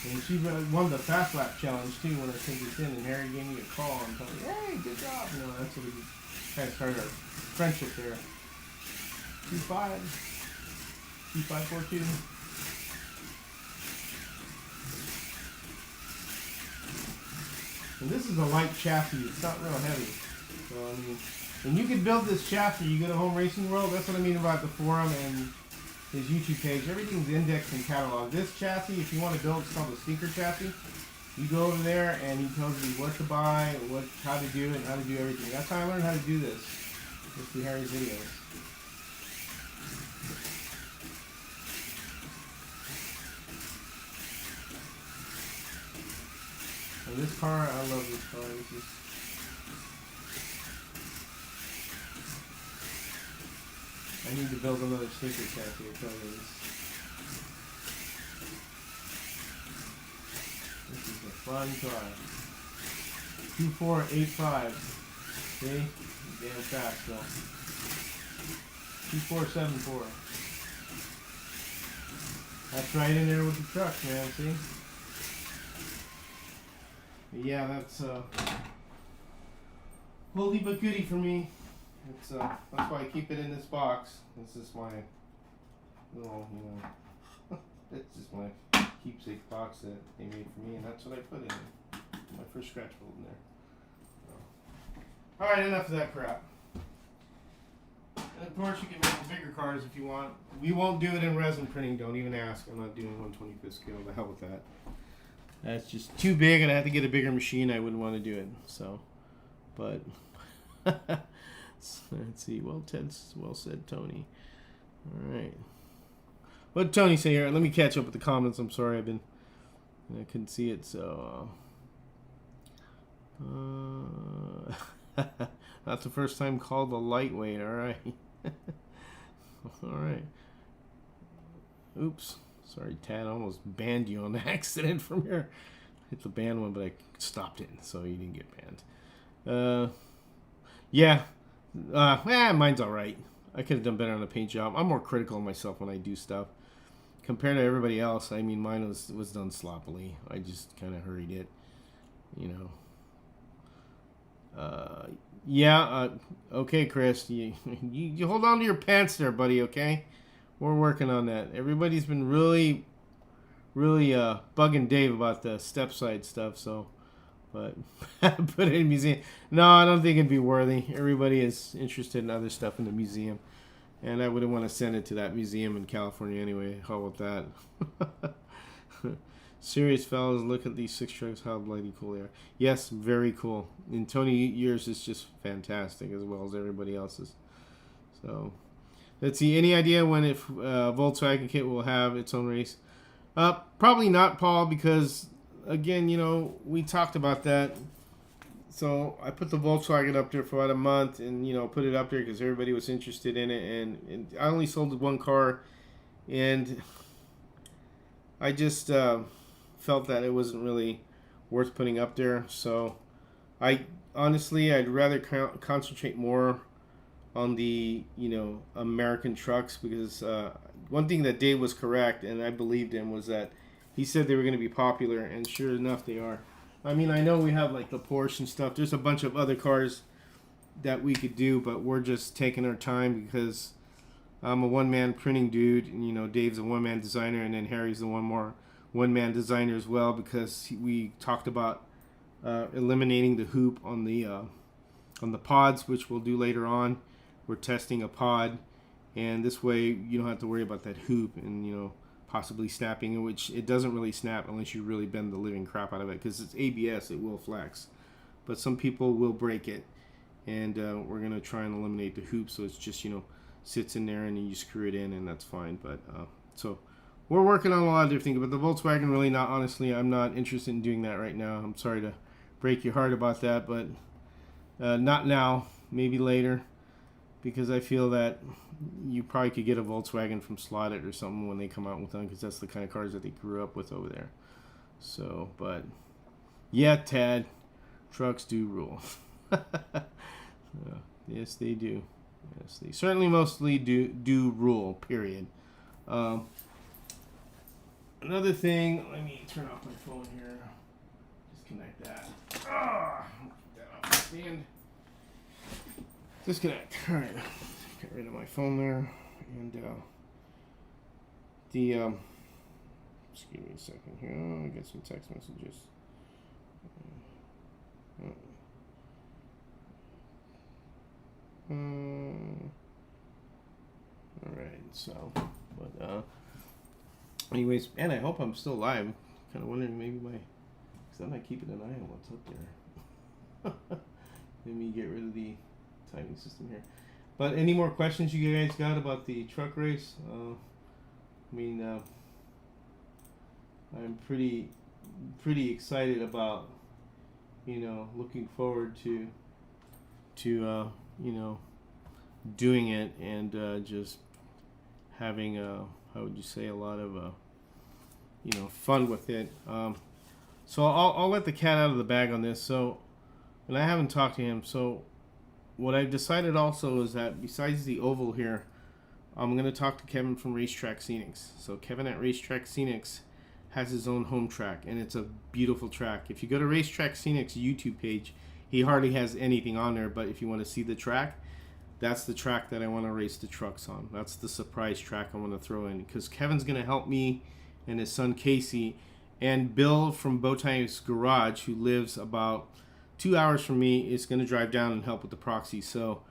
And she won the Fast Lap challenge too when I sent this in, and Harry gave me a call and told me, "Hey, good job." That's what we kind of started our friendship there. 2542. And this is a light chassis. It's not real heavy. So and you can build this chassis. You go to Home Racing World. That's what I mean about the forum and his YouTube page. Everything's indexed and cataloged. This chassis, if you want to build, it's called a Stinker chassis. You go over there and he tells you what to buy, how to do it, and how to do everything. That's how I learned how to do this. Just through Harry's videos. And this car, I love this car. I need to build another Stinker chassis. I tell you this. This is a fun car. 2485. See? Damn fast though. 2474. That's right in there with the truck, man. See? But yeah, that's oldie but goodie for me. It's that's why I keep it in this box. This is my little, it's just my keepsake box that they made for me, and that's what I put in my first scratch build in there. So. All right, enough of that crap. And of course, you can make bigger cars if you want. We won't do it in resin printing. Don't even ask. I'm not doing 1/25th scale. The hell with that. That's just too big, and I have to get a bigger machine. I wouldn't want to do it. So, but Let's see. Well, Ted's well said, Tony. All right. What did Tony say here? Let me catch up with the comments. I'm sorry, I couldn't see it. So, not the first time called a lightweight. All right. All right. Oops. Sorry, Tad. I almost banned you on accident from here. Hit the ban one, but I stopped it, so you didn't get banned. Yeah. Mine's all right. I could have done better on the paint job. I'm more critical of myself when I do stuff. Compared to everybody else, I mean, mine was done sloppily. I just kind of hurried it, you know. Okay, Chris. You hold on to your pants there, buddy, okay? We're working on that. Everybody's been really bugging Dave about the step side stuff, so... But put it in a museum. No, I don't think it'd be worthy. Everybody is interested in other stuff in the museum. And I wouldn't want to send it to that museum in California anyway. How about that? Serious fellas, look at these 6 trucks, how bloody cool they are. Yes, very cool. And Tony, yours is just fantastic as well as everybody else's. So, let's see. Any idea when if Volkswagen kit will have its own race? Probably not, Paul, because, again, you know, we talked about that. So I put the Volkswagen up there for about a month and, you know, put it up there because everybody was interested in it. And I only sold 1 car. And I just felt that it wasn't really worth putting up there. So I'd rather concentrate more on the, you know, American trucks. Because one thing that Dave was correct, and I believed him, was that he said they were going to be popular. And sure enough, they are. I mean, I know we have like the Porsche and stuff. There's a bunch of other cars that we could do, but we're just taking our time because I'm a one-man printing dude, and you know, Dave's a one-man designer, and then Harry's the one-man designer as well because we talked about eliminating the hoop on the pods, which we'll do later on. We're testing a pod, and this way you don't have to worry about that hoop and, you know, possibly snapping, which it doesn't really snap unless you really bend the living crap out of it because it's ABS, it will flex, but some people will break it, and we're gonna try and eliminate the hoop so it's just, you know, sits in there and you screw it in and that's fine. But so we're working on a lot of different things, but the Volkswagen, really not, honestly, I'm not interested in doing that right now. I'm sorry to break your heart about that, but not now, maybe later, because I feel that you probably could get a Volkswagen from Slotted or something when they come out with them, because that's the kind of cars that they grew up with over there. So, but yeah, Tad, trucks do rule. Yes, they do. Yes, they certainly mostly do rule, period. Another thing, let me turn off my phone here. Disconnect that. Get that off the stand. Disconnect. All right. Get rid of my phone there. And just give me a second here. I get some text messages. All right. So, but anyways, and I hope I'm still live. Kind of wondering maybe because I'm not keeping an eye on what's up there. Let me get rid of the timing system here. But any more questions you guys got about the truck race? I mean, I'm pretty excited about, you know, looking forward to you know, doing it and just having how would you say, a lot of you know, fun with it. So I'll let the cat out of the bag on this. So, and I haven't talked to him. So what I've decided also is that besides the oval here, I'm going to talk to Kevin from Racetrack Scenics. So Kevin at Racetrack Scenics has his own home track, and it's a beautiful track. If you go to Racetrack Scenics YouTube page, he hardly has anything on there, but if you want to see the track, that's the track that I want to race the trucks on. That's the surprise track I want to throw in, because Kevin's going to help me and his son Casey, and Bill from Bowtie's Garage, who lives about 2 hours from me, is going to drive down and help with the proxy. So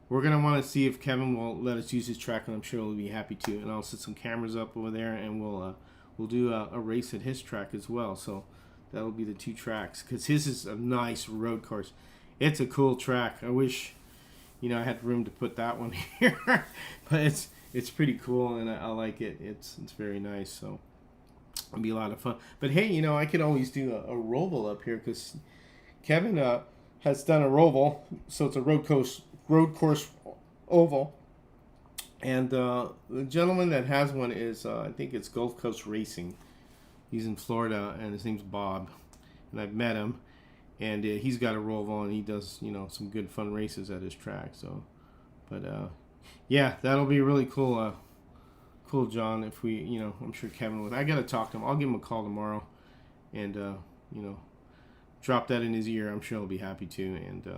we're going to want to see if Kevin will let us use his track, and I'm sure he'll be happy to. And I'll set some cameras up over there, and we'll do a race at his track as well. So that'll be the 2 tracks, because his is a nice road course. It's a cool track. I wish I had room to put that one here, but it's pretty cool, and I like it. It's very nice, so it'll be a lot of fun. But hey, I could always do a roval up here because Kevin has done a roval, so it's a road course oval. And the gentleman that has one is, I think it's Gulf Coast Racing. He's in Florida, and his name's Bob. And I've met him, and he's got a roval, and he does, some good fun races at his track. So, but yeah, that'll be really cool. Cool, John. If we, I'm sure Kevin would. I gotta talk to him. I'll give him a call tomorrow, and drop that in his ear. I'm sure he'll be happy to, and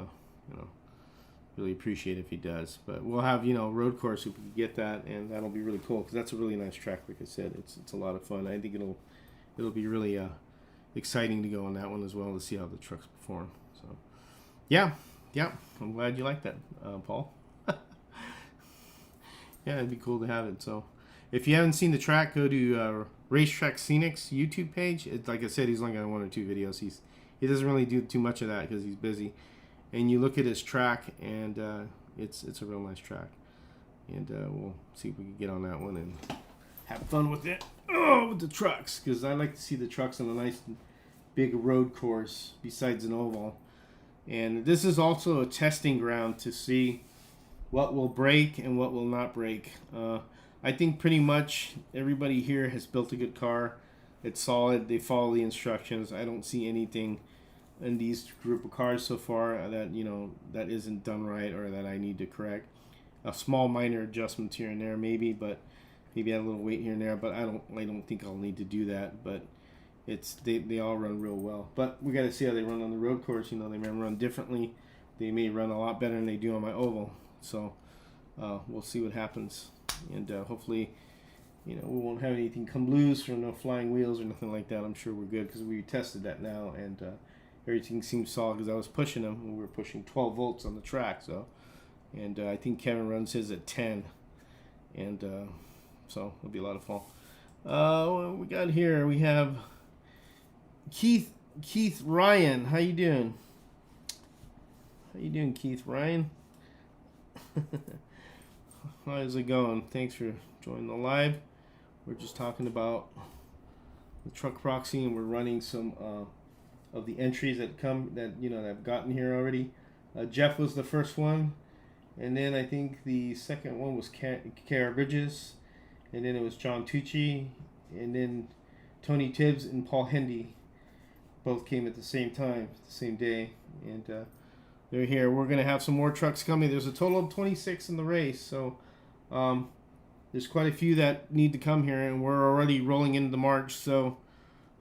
really appreciate it if he does. But we'll have road course if we can get that, and that'll be really cool because that's a really nice track. Like I said, it's a lot of fun. I think it'll be really exciting to go on that one as well to see how the trucks perform. So yeah, I'm glad you like that, Paul. Yeah, it'd be cool to have it. So if you haven't seen the track, go to Racetrack Scenics YouTube page. Like I said, he's only got 1 or 2 videos. He doesn't really do too much of that because he's busy. And you look at his track, and it's a real nice track. And we'll see if we can get on that one and have fun with it. Oh, with the trucks, because I like to see the trucks on a nice big road course besides an oval. And this is also a testing ground to see what will break and what will not break. I think pretty much everybody here has built a good car. It's solid. They follow the instructions. I don't see anything in these group of cars so far that that isn't done right or that I need to correct. A small minor adjustments here and there maybe, but maybe add a little weight here and there. But I don't think I'll need to do that. But they all run real well. But we got to see how they run on the road course. They may run differently. They may run a lot better than they do on my oval. So we'll see what happens, and hopefully, we won't have anything come loose or no flying wheels or nothing like that. I'm sure we're good because we tested that now, and everything seems solid because I was pushing them. We were pushing 12 volts on the track, so, and I think Kevin runs his at 10, and so it'll be a lot of fun. What we got here? We have Keith Ryan. How you doing? How you doing, Keith Ryan? How's it going? Thanks for joining the live. We're just talking about the truck proxy, and we're running some of the entries that have gotten here already. Jeff was the first one, and then I think the second one was Kara Bridges, and then it was John Tucci, and then Tony Tibbs and Paul Hendy both came at the same time, the same day, and they're here. We're going to have some more trucks coming. There's a total of 26 in the race, so there's quite a few that need to come here, and we're already rolling into March, so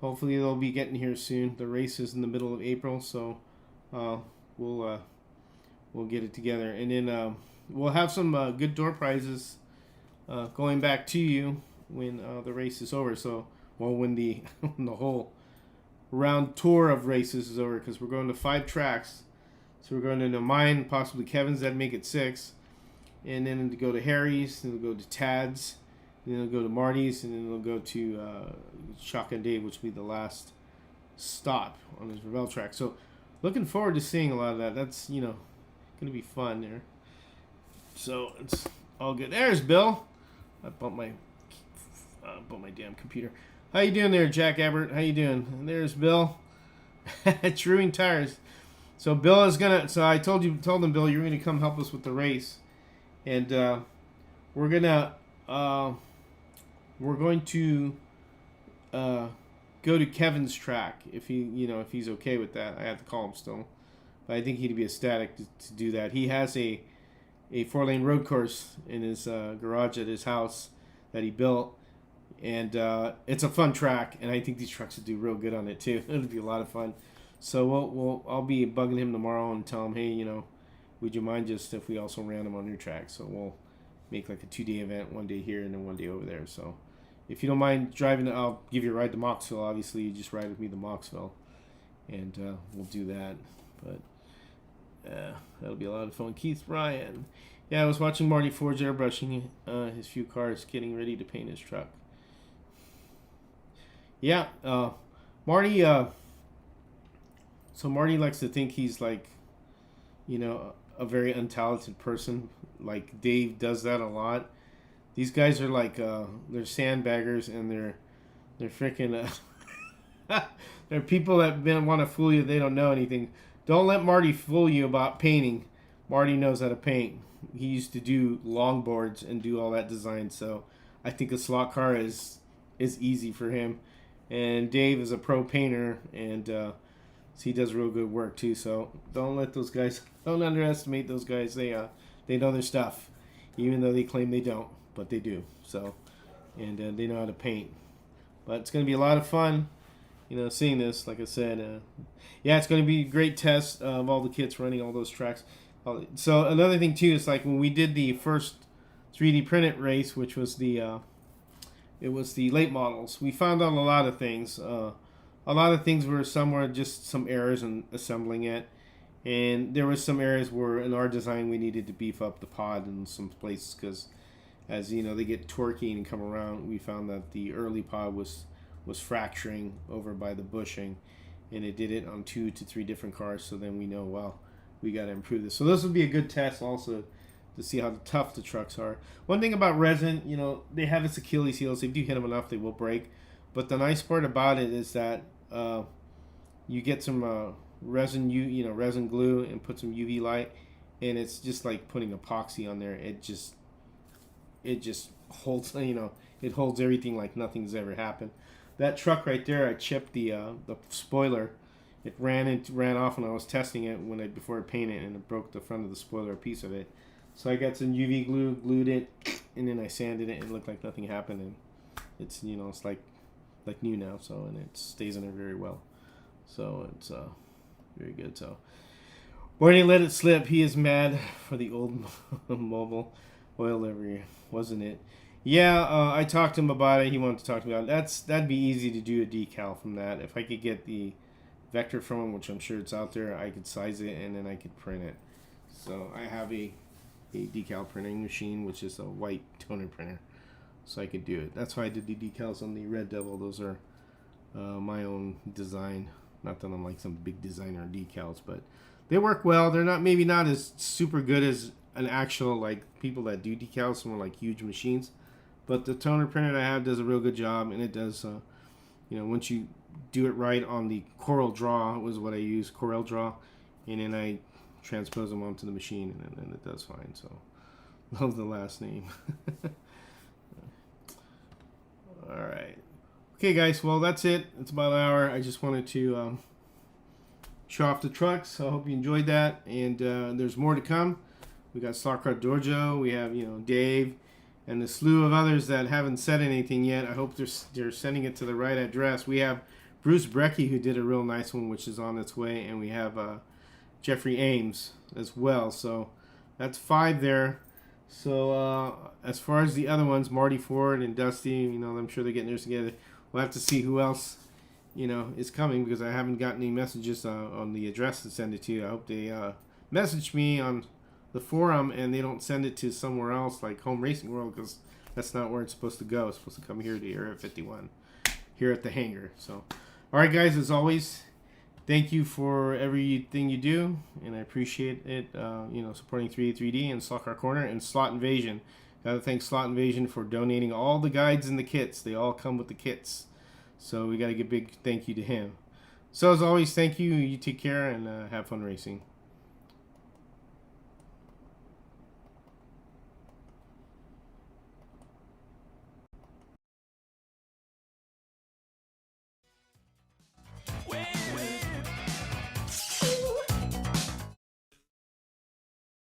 hopefully they'll be getting here soon. The race is in the middle of April, so we'll get it together, and then we'll have some good door prizes going back to you when the race is over. So, when the when the whole round tour of races is over, because we're going to 5 tracks. So we're going to mine, possibly Kevin's, that'd make it 6. And then to go to Harry's, then we'll go to Tad's, then we'll go to Marty's, and then we'll go to Shotgun Dave, which will be the last stop on this Revel track. So looking forward to seeing a lot of that. That's, going to be fun there. So it's all good. There's Bill. I bumped my damn computer. How you doing there, Jack Abbott? How you doing? And there's Bill. Truing Tires. So Bill is gonna. So I told them, Bill, you're gonna come help us with the race, and we're going to go to Kevin's track if if he's okay with that. I have to call him still, but I think he'd be ecstatic to do that. He has a 4-lane road course in his garage at his house that he built, and it's a fun track, and I think these trucks would do real good on it too. It'll be a lot of fun. So I'll be bugging him tomorrow and tell him, hey, would you mind just if we also ran them on your track? So we'll make like a 2-day event, 1 day here and then 1 day over there. So if you don't mind driving, I'll give you a ride to Moxville. Obviously, you just ride with me to Moxville, and we'll do that. But that'll be a lot of fun. Keith Ryan. Yeah, I was watching Marty Ford's airbrushing his few cars, getting ready to paint his truck. Yeah, Marty... So Marty likes to think he's like, a a very untalented person. Like Dave does that a lot. These guys are like they're sandbaggers, and they're freaking they're people that want to fool you. They don't know anything. Don't let Marty fool you about painting. Marty knows how to paint. He used to do longboards and do all that design. So I think a slot car is easy for him. And Dave is a pro painter, and he does real good work too. So don't let those guys, don't underestimate those guys. They know their stuff, even though they claim they don't, but they do. So, and they know how to paint. But it's going to be a lot of fun, seeing this. Like I said, yeah, it's going to be a great test of all the kits running all those tracks. So another thing too is like when we did the first 3D printed race, which was it was the late models. We found out a lot of things. A lot of things were somewhere just some errors in assembling it, and there was some areas where in our design we needed to beef up the pod in some places because, as you know, they get torquey and come around. We found that the early pod was fracturing over by the bushing, and it did it on 2 to 3 different cars. So then we know, well, we got to improve this. So this would be a good test also to see how tough the trucks are. One thing about resin, they have its Achilles heels. If you hit them enough, they will break. But the nice part about it is that you get some resin glue and put some UV light, and it's just like putting epoxy on there. It just holds, it holds everything like nothing's ever happened. That truck right there, I chipped the spoiler. It ran off when I was testing it before I painted it, and it broke the front of the spoiler, a piece of it. So I got some UV glue, glued it, and then I sanded it, and it looked like nothing happened. And it's it's like new now, so, and it stays in there very well. So it's very good. So Barney let it slip. He is mad for the old mobile oil livery, wasn't it? Yeah, I talked to him about it. He wanted to talk to me about it. That'd be easy to do a decal from that. If I could get the vector from him, which I'm sure it's out there, I could size it and then I could print it. So I have a decal printing machine, which is a white toner printer, so I could do it. That's why I did the decals on the Red Devil. Those are my own design. Not that I'm like some big designer on decals, but they work well. They're maybe not as super good as an actual like people that do decals, some like huge machines. But the toner printer I have does a real good job, and it does. Once you do it right on the Corel Draw, was what I use, Corel Draw, and then I transpose them onto the machine, and then it does fine. So love the last name. All right, okay guys, well that's it. It's about an hour. I just wanted to show off the trucks, so I hope you enjoyed that, and there's more to come. We got Slot Car Dojo, we have Dave, and the slew of others that haven't said anything yet. I hope they're sending it to the right address. We have Bruce Brecky, who did a real nice one, which is on its way, and we have Jeffrey Ames as well. So that's 5 there. So as far as the other ones, Marty Ford and Dusty, I'm sure they're getting theirs together. We'll have to see who else, is coming, because I haven't gotten any messages on the address to send it to. I hope they message me on the forum and they don't send it to somewhere else like Home Racing World, because that's not where it's supposed to go. It's supposed to come here to Area 51, here at the hangar. So, all right, guys, as always, thank you for everything you do, and I appreciate it. Supporting 3D and Slot Car Corner and Slot Invasion. Got to thank Slot Invasion for donating all the guides and the kits. They all come with the kits, so we got to give a big thank you to him. So as always, thank you. You take care and have fun racing.